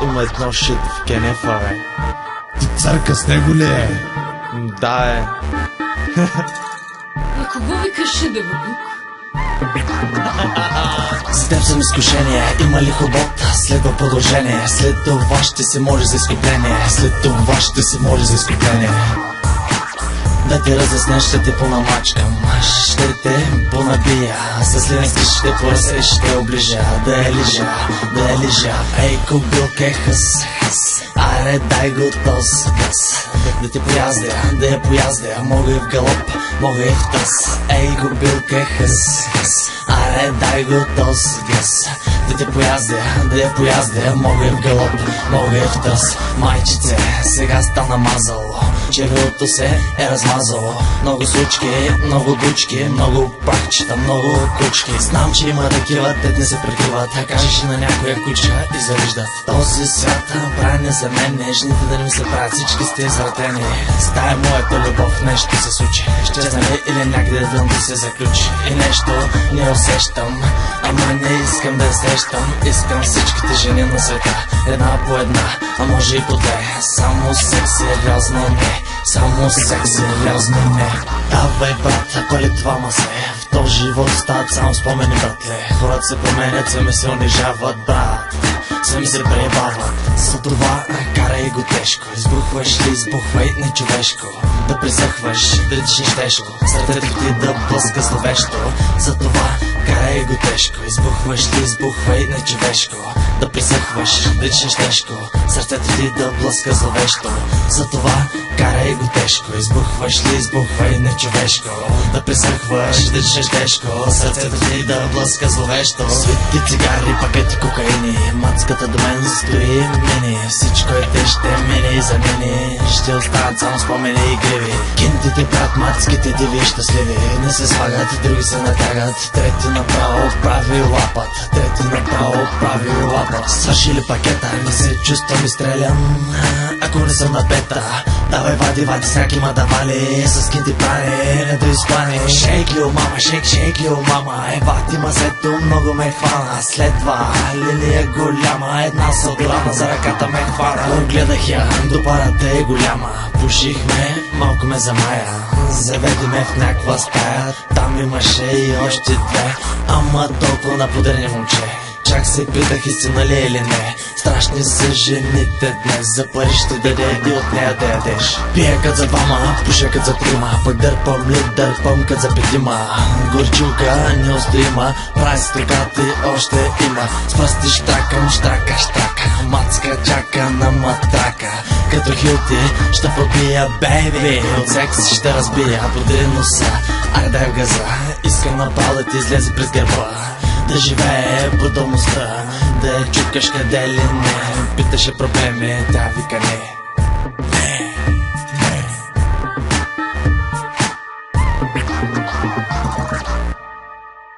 Има едно шит в кенефа, бе. Ти църка с него ли е? Да, е. На кого викаше да бабук? С теб съм изкушение, има ли хобот? Следва продължение, след това ще се може за изкупление. След това ще се може за изкупление. Да те разясня, ще те понамачкам, ще те понабия. С ленски ще поръсе, ще оближа. Да я лижа, ей кобилке хъс. Аре дай го този гъс. Да те пояздя, да я пояздя. Мога и в галоп, мога и в тъс. Ей кобилке хъс. Аре дай го този гъс. Да те пояздя, да я пояздя. Мога и в галоп, мога и в тъс. Майчице, сега стана мазало. Червилото се е размазало. Много случки, много дучки, много пахчета, много кучки. Знам, че има такива, те не се прикриват. Кажеш на някоя кучка и завиждат. Този свят прави за мен, нежните да не ми се правят, всички сте извратени. С тая моята любов нещо се случи. Изчезна ли или някъде да се заключи. И нещо не усещам, ама не искам да я срещам. Искам всичките жени на света, една по една, а може и по две. Само секс, сериозно не. Само секс, сериозно не. Давай, брат, пали това масе. В този живот стават само спомени, братле. Хората се променят, сами се унижават, брат. Сами се пребават. За това карай го тежко. Избухваш ли, избухвай нечовешко. Да присъхваш, да дишиш тежко. Сърцето ти да блъска зловещо. За това карай го тежко. Избухваш ли, избухвай нечовешко. Да присъхваш, да дишиш тежко. Сърцето ти да блъска зловещо. За това карай го тежко. Избухваш ли, избухвай нечовешко. Да присъхваш, да дишиш тежко. Сърцето ти да блъска зловещо. Свети цигари, пакети, кокаини. Мацката до мен стои мини. Всичко е те ще мине и замини. Ще останат само спомени и гриви. Кинтите брат, мацките диви щастливи. Не се слагат, други се натягат. Трети направо прави лапат. Трети направо прави лапат. Свършили пакета, не се чувствам изстрелян. Ако не съм на пета, давай вади, сняг има да вали. С кинти пране, не да изплане. Шейк ли мама, шейк ли мама. Вати мазето, много ме хвана. Следва линия голяма, една събирана за ръката ме хвана. Огледах я, до парата е голяма. Пушихме, малко ме замая. Заведи ме в някаква стая. Там имаше и още две, ама толкова наподерни момче. Чак се питах истина ли или не. Страшни са жените днес. За пари ще даде и от нея да ядеш. Пия кът за двама, пуша кът за трима. Пък дърпам кът за петима. Горчилка неустоима. Прави строката и още има. С пръсти штракам, штрака. Мацка чака на матрака. Като хилти ще пробия, бейби. От секс ще разбия, подри носа. Ай дай в газа, искам направо да ти излезе през гърба. Да живее по домостта, да я чукаш къде ли не. Питаше проблеми, тя вика не.